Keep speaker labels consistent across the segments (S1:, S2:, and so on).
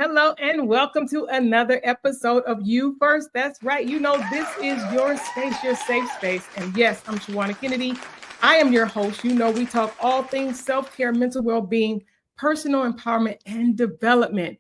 S1: hello, and welcome to another episode of You First. That's right. You know, this is your space, your safe space. And yes, I'm Shawanna Kennedy. I am your host. You know, we talk all things self-care, mental well-being, personal empowerment, and development.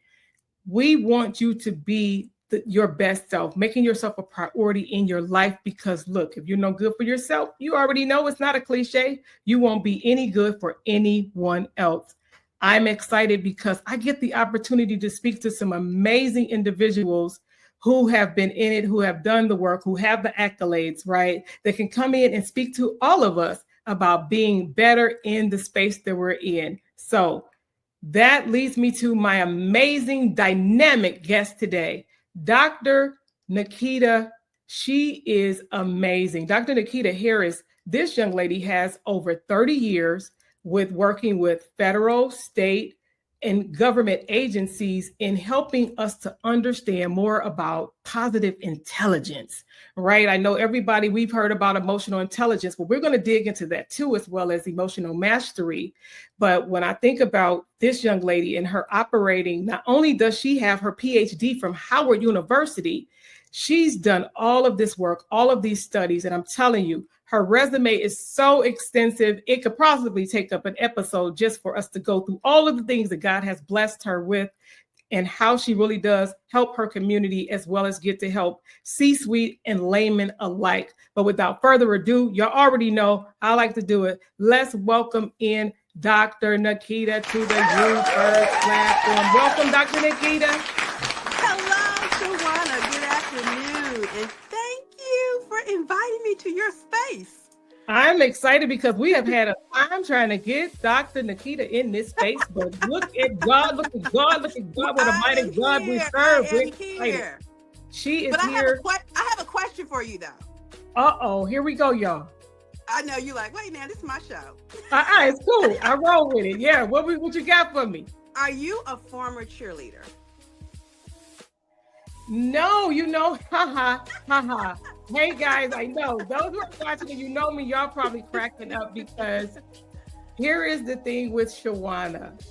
S1: We want you to be your best self, making yourself a priority in your life because look, if you're no good for yourself, you already know it's not a cliche. You won't be any good for anyone else. I'm excited because I get the opportunity to speak to some amazing individuals who have been in it, who have done the work, who have the accolades, right? That can come in and speak to all of us about being better in the space that we're in. So that leads me to my amazing, dynamic guest today, Dr. Nikita. She is amazing. Dr. Nikita Harris, this young lady has over 30 years with working with federal, state, and government agencies in helping us to understand more about positive intelligence, right? I know everybody, we've heard about emotional intelligence, but we're going to dig into that too, as well as emotional mastery. But when I think about this young lady and her operating, not only does she have her PhD from Howard University, she's done all of this work, all of these studies, and I'm telling you, her resume is so extensive, it could possibly take up an episode just for us to go through all of the things that God has blessed her with and how she really does help her community as well as get to help C-suite and laymen alike. But without further ado, you already know I like to do it. Let's welcome in Dr. Nikita to the You First platform. Welcome, Dr. Nikita.
S2: Hello, Shawanna. Good afternoon. And thank you for inviting me to your space.
S1: I'm excited because we have had a time trying to get Dr. Nikita in this space, but look at God, look at God, look at God, what a mighty God we serve. She is here.
S2: I have a question for you, though.
S1: Uh-oh, here we go, y'all.
S2: I know you're like, wait, man, this is my show.
S1: It's cool. I roll with it. Yeah, what you got for me?
S2: Are you a former cheerleader?
S1: No, you know, ha. Hey guys, I know those who are watching and you know me, y'all probably cracking up because here is the thing with Shawanna.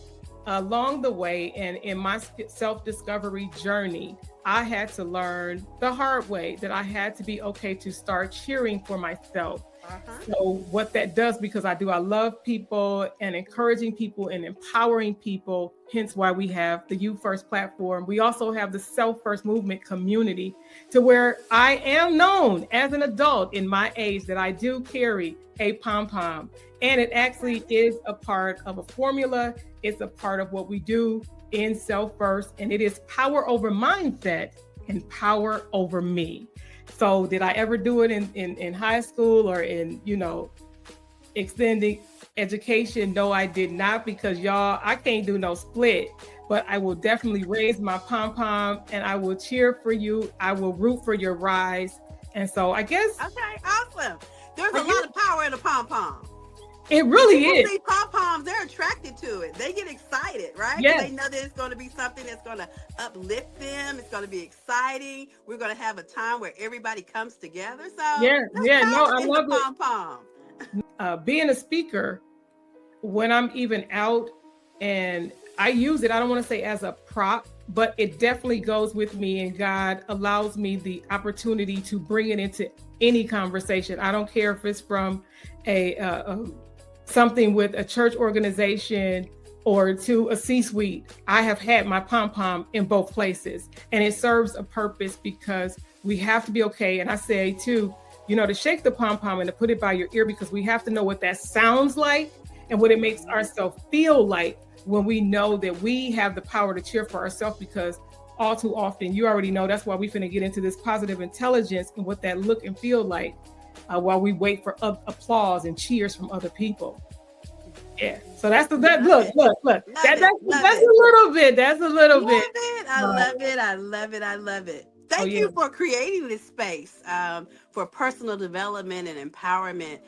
S1: Along the way and in my self-discovery journey, I had to learn the hard way that I had to be okay to start cheering for myself. So what that does, because I love people and encouraging people and empowering people, hence why we have the You First platform. We also have the Self First movement community to where I am known as an adult in my age that I do carry a pom-pom. And it actually is a part of a formula. It's a part of what we do in Self First, and it is power over mindset and power over me. So did I ever do it in high school or in, extending education? No, I did not, because y'all, I can't do no split, but I will definitely raise my pom-pom and I will cheer for you. I will root for your rise. And so I guess.
S2: Okay, awesome. There's a lot of power in a pom-pom.
S1: It really is.
S2: See pom-poms, they're attracted to it. They get excited, right?
S1: Yes.
S2: They know that it's going to be something that's going to uplift them. It's going to be exciting. We're going to have a time where everybody comes together. So
S1: I love it.
S2: Pom-pom.
S1: Being a speaker, when I'm even out and I use it, I don't want to say as a prop, but it definitely goes with me, and God allows me the opportunity to bring it into any conversation. I don't care if it's from something with a church organization or to a C-suite. I have had my pom-pom in both places, and it serves a purpose because we have to be okay. And I say too, to shake the pom-pom and to put it by your ear, because we have to know what that sounds like and what it makes ourselves feel like when we know that we have the power to cheer for ourselves, because all too often, you already know, that's why we finna get into this positive intelligence and what that look and feel like while we wait for applause and cheers from other people. Yeah, so that's look. That's a little bit. That's a little bit.
S2: I love it. Thank you for creating this space for personal development and empowerment.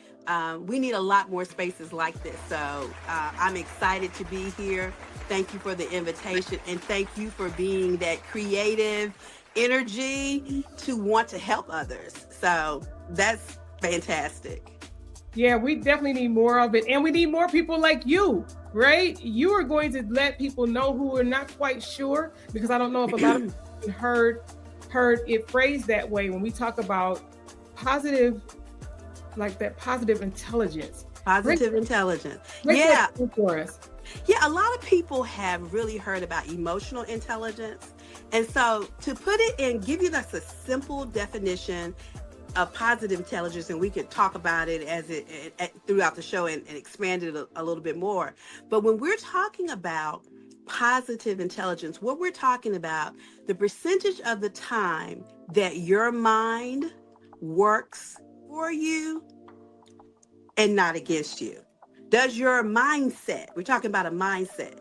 S2: We need a lot more spaces like this. So I'm excited to be here. Thank you for the invitation, and thank you for being that creative energy to want to help others. So that's fantastic.
S1: Yeah, we definitely need more of it. And we need more people like you right? You are going to let people know who are not quite sure, because I don't know if a lot of people heard it phrased that way when we talk about positive, like that positive intelligence.
S2: Positive intelligence.
S1: Yeah. For us.
S2: Yeah, a lot of people have really heard about emotional intelligence. And so to put it in, give you a simple definition of positive intelligence, and we could talk about it as throughout the show and expand it a little bit more. But when we're talking about positive intelligence, what we're talking about, the percentage of the time that your mind works for you and not against you. Does your mindset, we're talking about a mindset.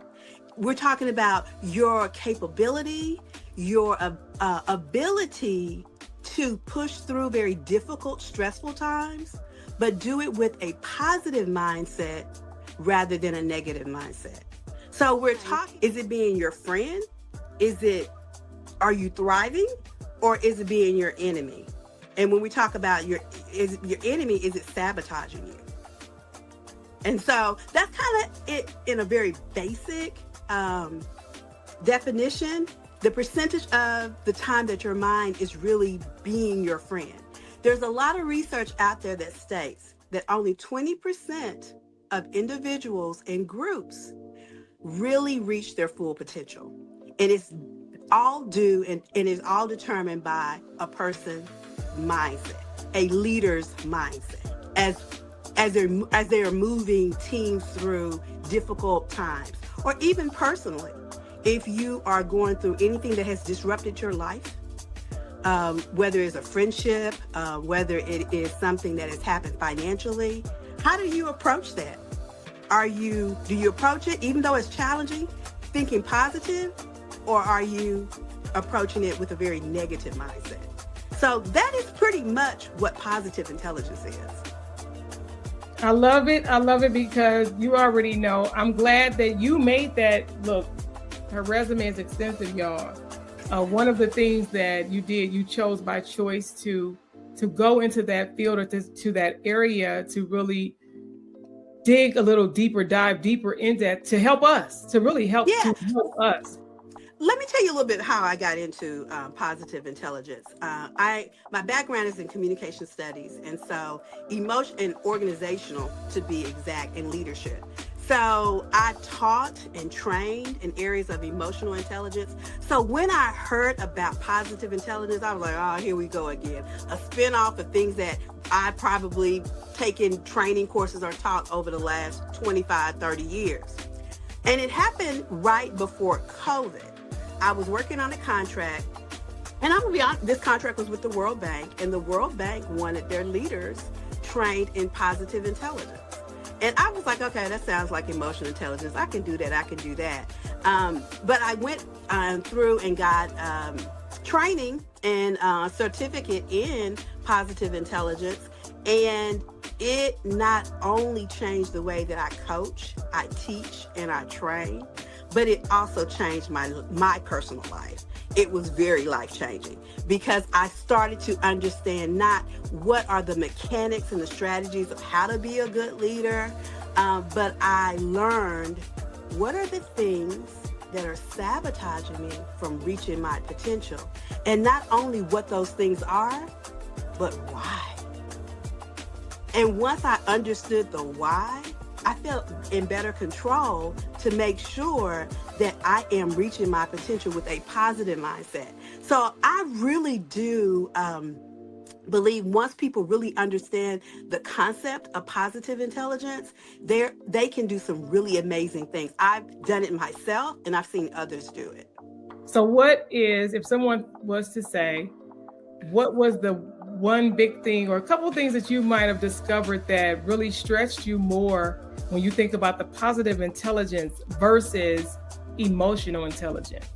S2: We're talking about your capability, your ability to push through very difficult, stressful times, but do it with a positive mindset rather than a negative mindset. So we're talking, is it being your friend? Are you thriving? Or is it being your enemy? And when we talk about your enemy, is it sabotaging you? And so that's kind of it in a very basic definition. The percentage of the time that your mind is really being your friend. There's a lot of research out there that states that only 20% of individuals and groups really reach their full potential. And it's all due and is all determined by a person's mindset, a leader's mindset, as they are moving teams through difficult times, or even personally. If you are going through anything that has disrupted your life, whether it's a friendship, whether it is something that has happened financially, how do you approach that? Do you approach it, even though it's challenging, thinking positive, or are you approaching it with a very negative mindset? So that is pretty much what positive intelligence is.
S1: I love it. I love it because you already know. I'm glad that you made that. Look, her resume is extensive, y'all. One of the things that you did, you chose by choice to go into that field or to that area to really dig a little deeper, dive deeper into that to help us, to really help, to help us.
S2: Let me tell you a little bit how I got into positive intelligence. My background is in communication studies, and so emotion and organizational, to be exact, and leadership. So I taught and trained in areas of emotional intelligence. So when I heard about positive intelligence, I was like, oh, here we go again. A spinoff of things that I probably taken training courses or taught over the last 25, 30 years. And it happened right before COVID. I was working on a contract, and I'm gonna be honest, this contract was with the World Bank, and the World Bank wanted their leaders trained in positive intelligence. And I was like, okay, that sounds like emotional intelligence. I can do that. But I went through and got training and certificate in positive intelligence. And it not only changed the way that I coach, I teach, and I train, but it also changed my personal life. It was very life-changing because I started to understand not what are the mechanics and the strategies of how to be a good leader, but I learned what are the things that are sabotaging me from reaching my potential, and not only what those things are, but why. And once I understood the why, I felt in better control to make sure that I am reaching my potential with a positive mindset. So I really do believe once people really understand the concept of positive intelligence, they can do some really amazing things. I've done it myself, and I've seen others do it.
S1: So if someone was to say, what was the one big thing or a couple of things that you might have discovered that really stretched you more when you think about the positive intelligence versus emotional intelligence?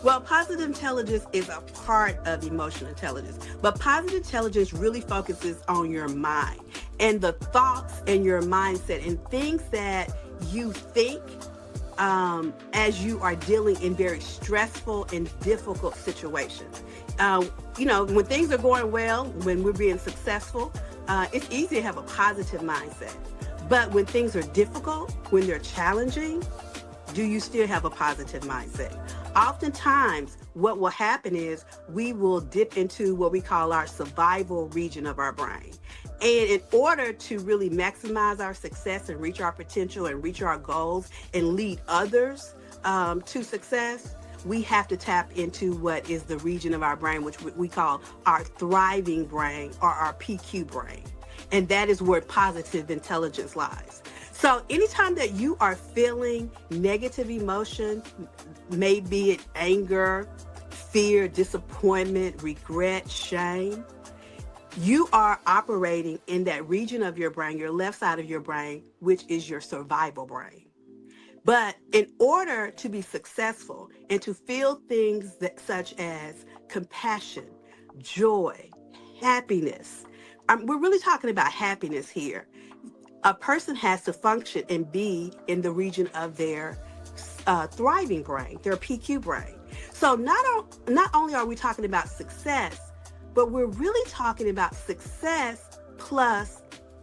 S2: Well, positive intelligence is a part of emotional intelligence, but positive intelligence really focuses on your mind and the thoughts and your mindset and things that you think as you are dealing in very stressful and difficult situations. When things are going well, when we're being successful, it's easy to have a positive mindset. But when things are difficult, when they're challenging, do you still have a positive mindset? Oftentimes, what will happen is we will dip into what we call our survival region of our brain. And in order to really maximize our success and reach our potential and reach our goals and lead others to success, we have to tap into what is the region of our brain, which we call our thriving brain or our PQ brain. And that is where positive intelligence lies. So anytime that you are feeling negative emotion, maybe it anger, fear, disappointment, regret, shame, you are operating in that region of your brain, your left side of your brain, which is your survival brain. But in order to be successful and to feel things such as compassion, joy, happiness, we're really talking about happiness here. A person has to function and be in the region of their thriving brain, their PQ brain. So not only are we talking about success, but we're really talking about success plus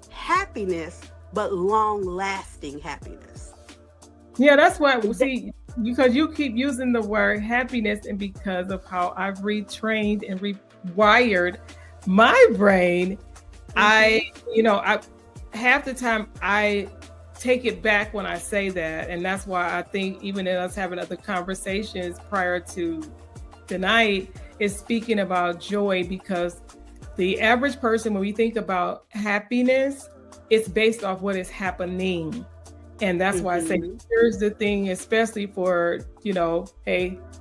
S2: happiness, but long-lasting happiness.
S1: Yeah, that's what we see, because you keep using the word happiness, and because of how I've retrained and rewired my brain, I half the time I take it back when I say that. And that's why I think even in us having other conversations prior to tonight is speaking about joy, because the average person, when we think about happiness, it's based off what is happening. And that's why I say, here's the thing, especially for,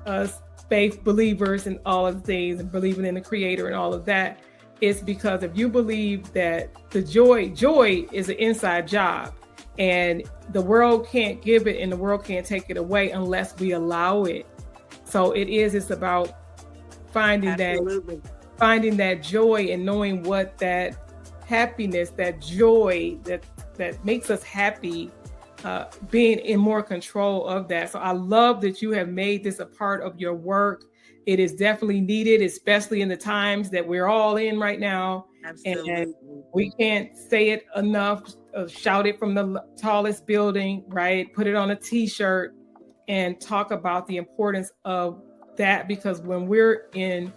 S1: us faith believers and all of the things, and believing in the creator and all of that. It's because if you believe that the joy is an inside job, and the world can't give it and the world can't take it away unless we allow it. So it's about finding that joy and knowing what that happiness, that joy that makes us happy, being in more control of that. So I love that you have made this a part of your work. It is definitely needed, especially in the times that we're all in right now.
S2: Absolutely.
S1: And we can't say it enough, shout it from the tallest building, right? Put it on a t-shirt and talk about the importance of that, because when we're in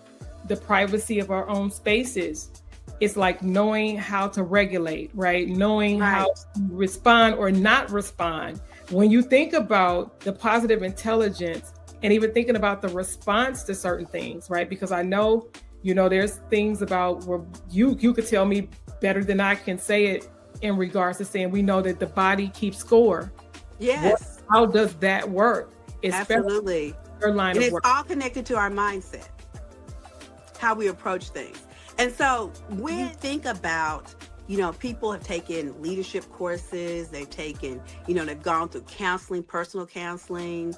S1: the privacy of our own spaces, it's like knowing how to regulate, right? Knowing how to respond or not respond. When you think about the positive intelligence and even thinking about the response to certain things, right? Because I know, there's things about where you could tell me better than I can say it in regards to saying we know that the body keeps score.
S2: Yes.
S1: How does that work?
S2: Absolutely.
S1: Your line
S2: and
S1: of
S2: it's
S1: work.
S2: all connected to our mindset, how we approach things. And so when you think about, people have taken leadership courses, they've taken, they've gone through counseling, personal counseling.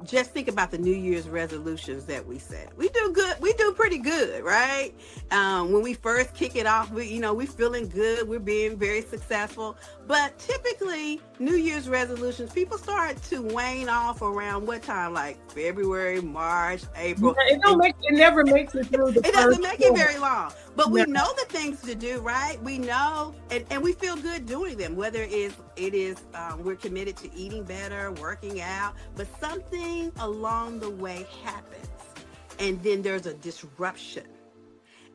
S2: Just think about the New Year's resolutions that we set. We do good. We do pretty good, right? When we first kick it off, we're feeling good. We're being very successful. But typically, New Year's resolutions, people start to wane off around what time? Like February, March, April.
S1: It never makes it through the
S2: It doesn't make it very long. But we know the things to do, right? We know, and we feel good doing them, whether it is we're committed to eating better, working out, but something along the way happens. And then there's a disruption.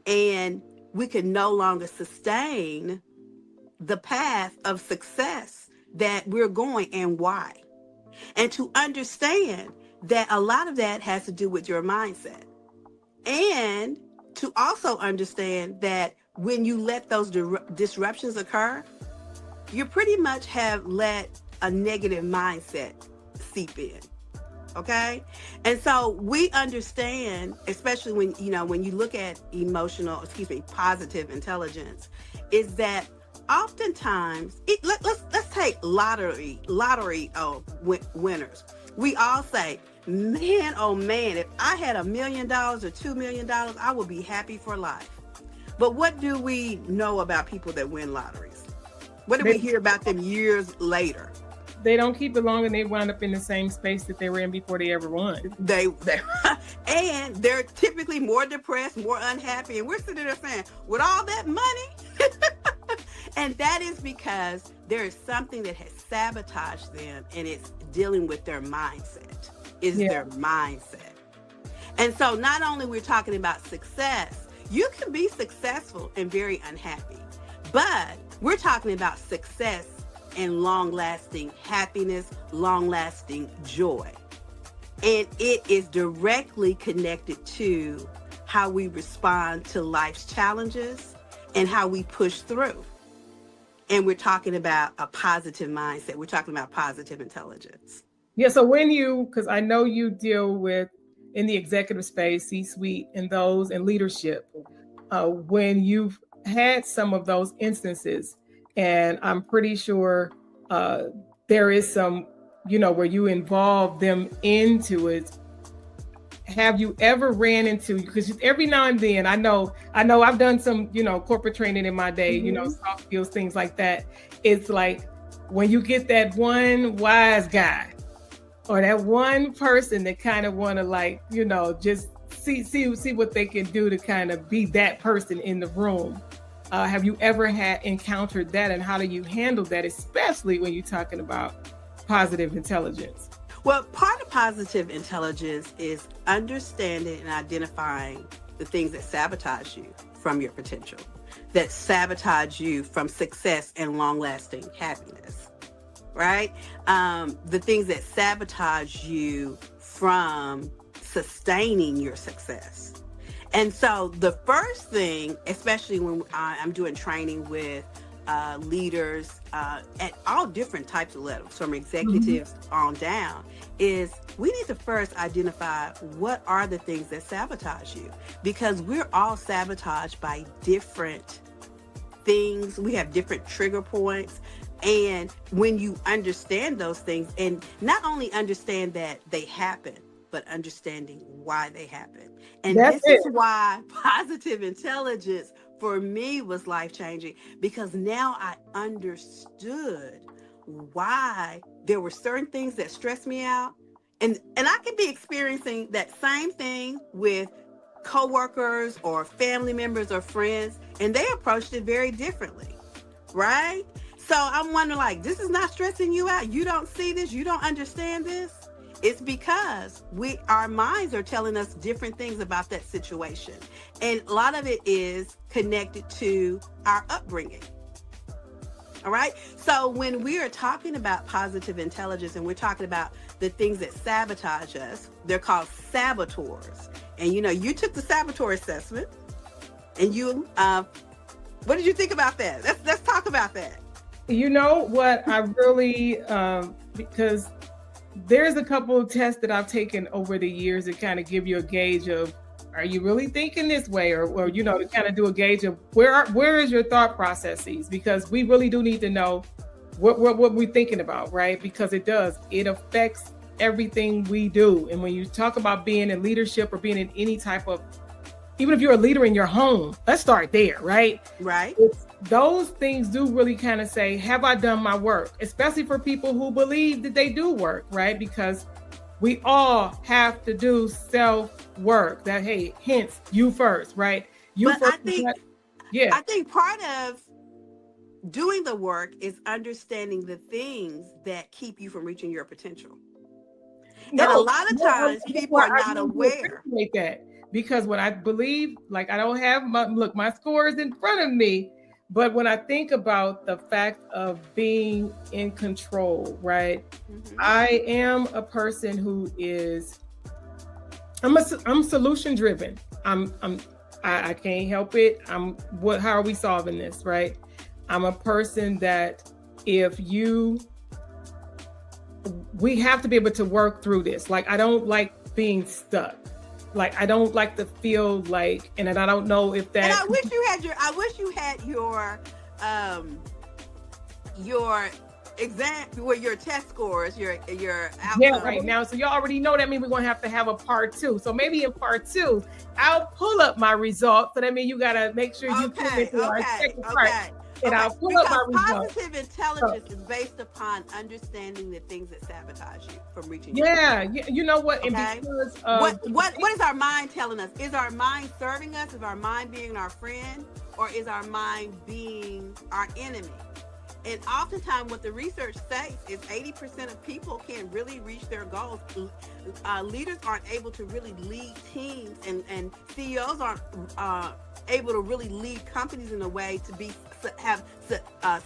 S2: And we can no longer sustain the path of success that we're going, and why. And to understand that a lot of that has to do with your mindset. And to also understand that when you let those disruptions occur, you pretty much have let a negative mindset seep in. Okay. And so we understand, especially when you look at positive intelligence, is that oftentimes let's take lottery winners. We all say, man, oh man, if I had $1 million or $2 million, I would be happy for life. But what do we know about people that win lotteries? What do we hear about them years later?
S1: They don't keep it long, and they wind up in the same space that they were in before they ever won.
S2: And they're typically more depressed, more unhappy. And we're sitting there saying, with all that money, And that is because there is something that has sabotaged them, and it's dealing with their mindset. Is their mindset. And so not only we're talking about success, you can be successful and very unhappy, but we're talking about success and long-lasting happiness, long-lasting joy. And it is directly connected to how we respond to life's challenges and how we push through. And we're talking about a positive mindset. We're talking about positive intelligence.
S1: Yeah. So because I know you deal with in the executive space, C-suite, and those in leadership, when you've had some of those instances, and I'm pretty sure there is some, where you involve them into it. Have you ever ran into, because every now and then, I know I've done some, corporate training in my day, soft skills, things like that. It's like when you get that one wise guy or that one person that kind of want to just see what they can do to kind of be that person in the room. Have you ever encountered that, and how do you handle that, especially when you're talking about positive intelligence?
S2: Well, part of positive intelligence is understanding and identifying the things that sabotage you from your potential, that sabotage you from success and long-lasting happiness, right? The things that sabotage you from sustaining your success. And so the first thing, especially when I'm doing training with leaders at all different types of levels, from executives on down, is we need to first identify what are the things that sabotage you, because we're all sabotaged by different things. We have different trigger points. And when you understand those things, and not only understand that they happen, but understanding why they happen. And this is why positive intelligence for me was life-changing, because now I understood why there were certain things that stressed me out. And I could be experiencing that same thing with coworkers or family members or friends, and they approached it very differently, right? So I'm wondering, this is not stressing you out. You don't see this. You don't understand this. It's because our minds are telling us different things about that situation. And a lot of it is connected to our upbringing. All right. So when we are talking about positive intelligence and we're talking about the things that sabotage us, they're called saboteurs. And you took the saboteur assessment, and what did you think about that? Let's talk about that.
S1: You know what, I really, because there's a couple of tests that I've taken over the years that kind of give you a gauge of, are you really thinking this way? Or to kind of do a gauge of where is your thought processes? Because we really do need to know what we're thinking about, right? Because it affects everything we do. And when you talk about being in leadership or being in any type of, even if you're a leader in your home, let's start there, right?
S2: Right.
S1: Those things do really kind of say, have I done my work? Especially for people who believe that they do work, right? Because we all have to do self-work. That, hey, hence you first, right?
S2: I think part of doing the work is understanding the things that keep you from reaching your potential. And a lot of times people are not aware.
S1: Because when I believe, I don't have my scores in front of me, but when I think about the fact of being in control, right? I am a person who is, I'm solution driven. I can't help it. How are we solving this, right? I'm a person that we have to be able to work through this. I don't like being stuck. I don't like to feel and I don't know if that.
S2: And I wish you had your exam, your test scores, your outcome.
S1: Yeah, right now. So you already know that means we're gonna have to have a part 2. So maybe in part 2, I'll pull up my results. So that means you gotta make sure you put it to our second part. And
S2: Okay,
S1: I'll pull up
S2: because
S1: my results.
S2: positive intelligence is based upon understanding the things that sabotage you from reaching your
S1: Yeah,
S2: goals.
S1: you know what? And
S2: Okay,
S1: because
S2: what is our mind telling us? Is our mind serving us? Is our mind being our friend, or is our mind being our enemy? And oftentimes, what the research says is 80% of people can't really reach their goals. Leaders aren't able to really lead teams, and CEOs aren't able to really lead companies in a way to have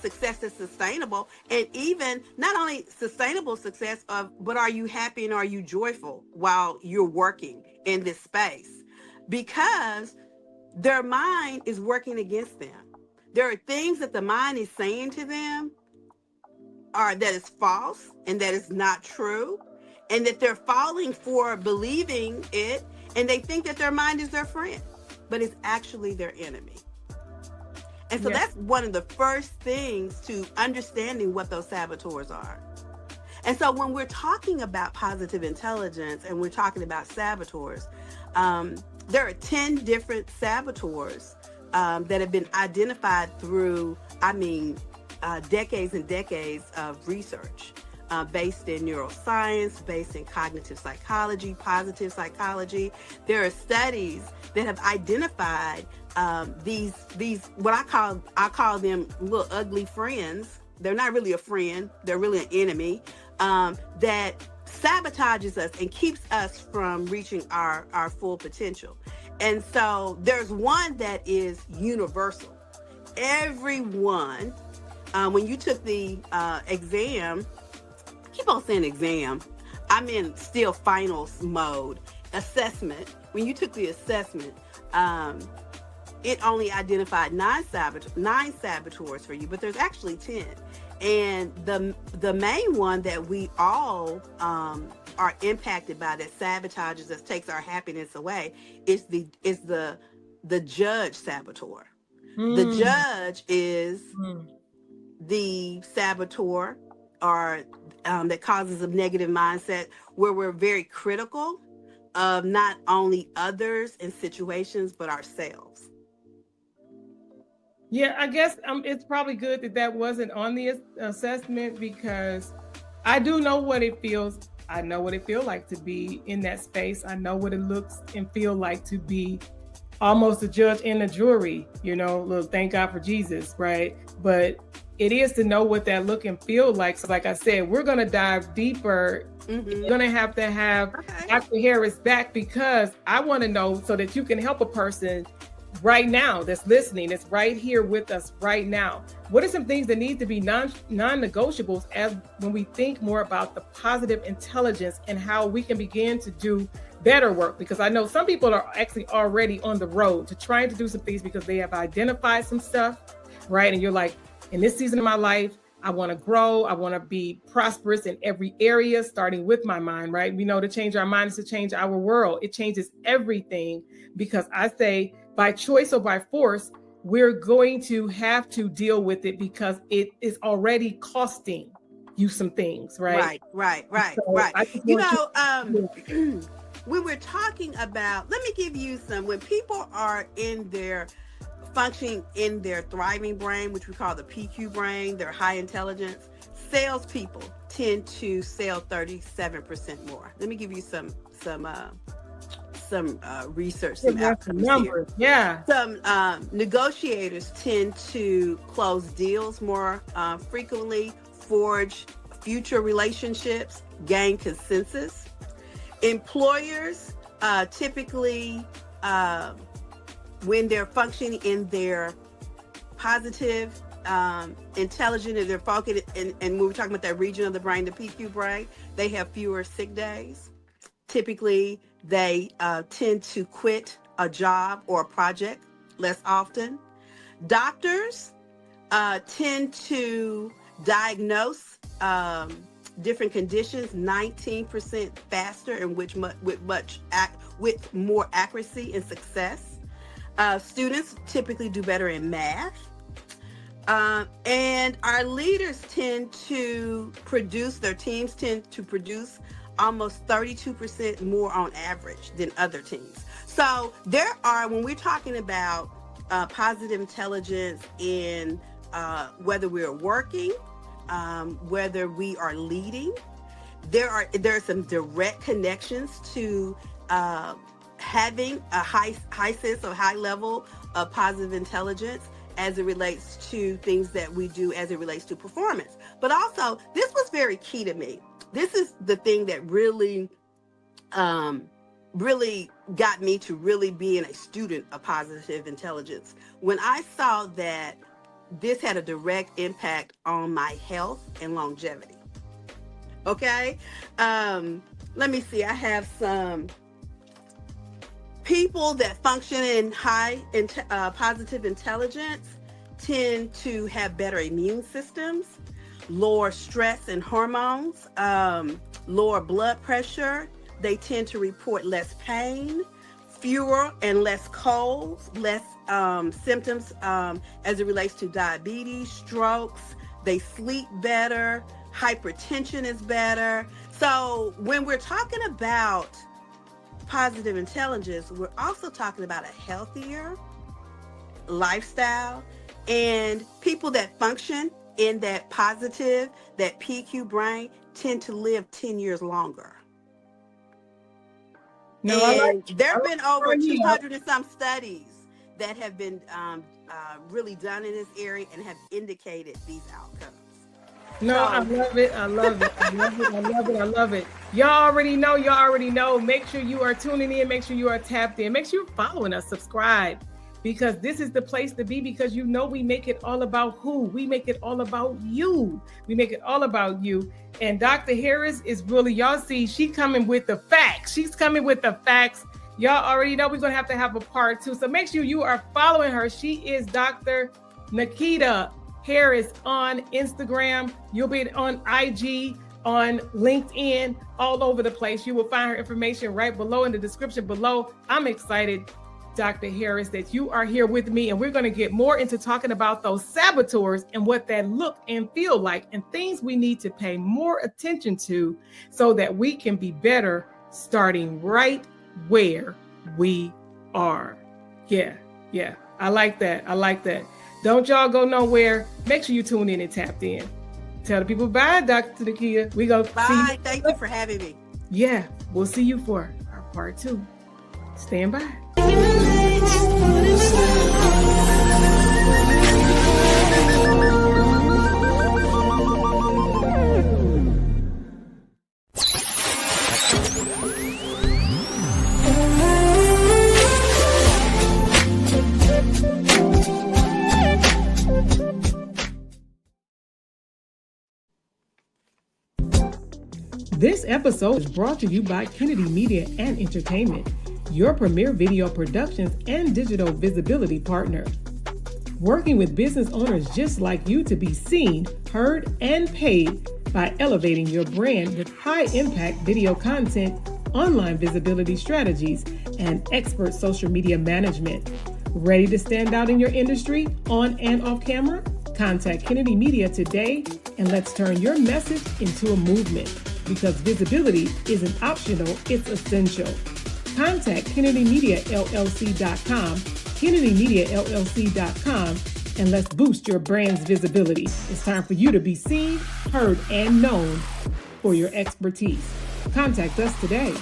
S2: success that's sustainable, and even not only sustainable success but are you happy and are you joyful while you're working in this space? Because their mind is working against them. There are things that the mind is saying to them that is false and that is not true, and that they're falling for believing it, and they think that their mind is their friend, but it's actually their enemy. And so that's one of the first things to understanding what those saboteurs are. And so when we're talking about positive intelligence and we're talking about saboteurs, there are 10 different saboteurs that have been identified through, decades and decades of research based in neuroscience, based in cognitive psychology, positive psychology. There are studies that have identified these what I call them little ugly friends. They're not really a friend, they're really an enemy that sabotages us and keeps us from reaching our full potential. And so there's one that is universal. Everyone, when you took the exam, I keep on saying exam, I'm in still finals mode, assessment. When you took the assessment, it only identified nine saboteurs for you, but there's actually 10. And the main one that we all are impacted by, that sabotages us, takes our happiness away, is the judge saboteur. The judge is the saboteur, or that causes a negative mindset, where we're very critical of not only others and situations, but ourselves.
S1: Yeah, I guess it's probably good that wasn't on the assessment, because I do know what it feels. I know what it feels like to be in that space. I know what it looks and feel like to be almost a judge and a jury, look, thank God for Jesus, right? But it is to know what that look and feel like. So like I said, we're going to dive deeper. You're going to have Dr. Harris back, because I want to know, so that you can help a person right now that's listening, that's right here with us right now. What are some things that need to be non-negotiables as when we think more about the positive intelligence and how we can begin to do better work? Because I know some people are actually already on the road to trying to do some things because they have identified some stuff, right? And you're like, in this season of my life, I want to grow. I want to be prosperous in every area, starting with my mind, right? We know to change our mind is to change our world. It changes everything, because I say by choice or by force, we're going to have to deal with it, because it is already costing you some things, right?
S2: Right.
S1: So
S2: When we're talking about, let me give you some, when people are in their functioning in their thriving brain, which we call the PQ brain, their high intelligence, salespeople tend to sell 37% more. Let me give you some research, some outcomes numbers here.
S1: Yeah.
S2: Some negotiators tend to close deals more frequently, forge future relationships, gain consensus. Employers typically, when they're functioning in their positive, intelligent, and they're focused, and when we're talking about that region of the brain, the PQ brain, they have fewer sick days. Typically, they tend to quit a job or a project less often. Doctors tend to diagnose different conditions 19% faster, and with more accuracy and success. Students typically do better in math. And our leaders tend to produce, their teams tend to produce almost 32% more on average than other teams. So there are, when we're talking about positive intelligence in whether we're working, whether we are leading. There are some direct connections to having a high sense of high level of positive intelligence as it relates to things that we do as it relates to performance. But also, this was very key to me. This is the thing that really got me to really being a student of positive intelligence. When I saw that this had a direct impact on my health and longevity. Okay. Let me see. I have some people that function in high positive intelligence tend to have better immune systems, lower stress and hormones, lower blood pressure. They tend to report less pain, fewer and less colds, less symptoms as it relates to diabetes, strokes. They sleep better. Hypertension is better. So when we're talking about positive intelligence, we're also talking about a healthier lifestyle, and people that function in that positive, that PQ brain, tend to live 10 years longer. No, there have been over 200 and some studies that have been really done in this area and have indicated these outcomes.
S1: No, I love it. I love it. I love it. I love it. I love it. Y'all already know. Y'all already know. Make sure you are tuning in. Make sure you are tapped in. Make sure you're following us. Subscribe, because this is the place to be, because you know we make it all about who? We make it all about you. We make it all about you. And Dr. Harris is really, y'all see, she's coming with the facts. She's coming with the facts. Y'all already know we're going to have a part 2. So make sure you are following her. She is Dr. Nikita Harris on Instagram. You'll be on IG, on LinkedIn, all over the place. You will find her information right below in the description below. I'm excited, Dr. Harris, that you are here with me, and we're going to get more into talking about those saboteurs and what that look and feel like, and things we need to pay more attention to so that we can be better, starting right where we are. Yeah. I like that. Don't y'all go nowhere. Make sure you tune in and tapped in. Tell the people bye, Dr. Nikita. We go.
S2: Bye. Thank you for having me.
S1: Yeah, we'll see you for our part 2. Stand by. This episode is brought to you by Kennedy Media and Entertainment, your premier video productions and digital visibility partner. Working with business owners just like you to be seen, heard, and paid by elevating your brand with high-impact video content, online visibility strategies, and expert social media management. Ready to stand out in your industry, on and off camera? Contact Kennedy Media today, and let's turn your message into a movement. Because visibility isn't optional, it's essential. Contact KennedyMediaLLC.com, KennedyMediaLLC.com, and let's boost your brand's visibility. It's time for you to be seen, heard, and known for your expertise. Contact us today.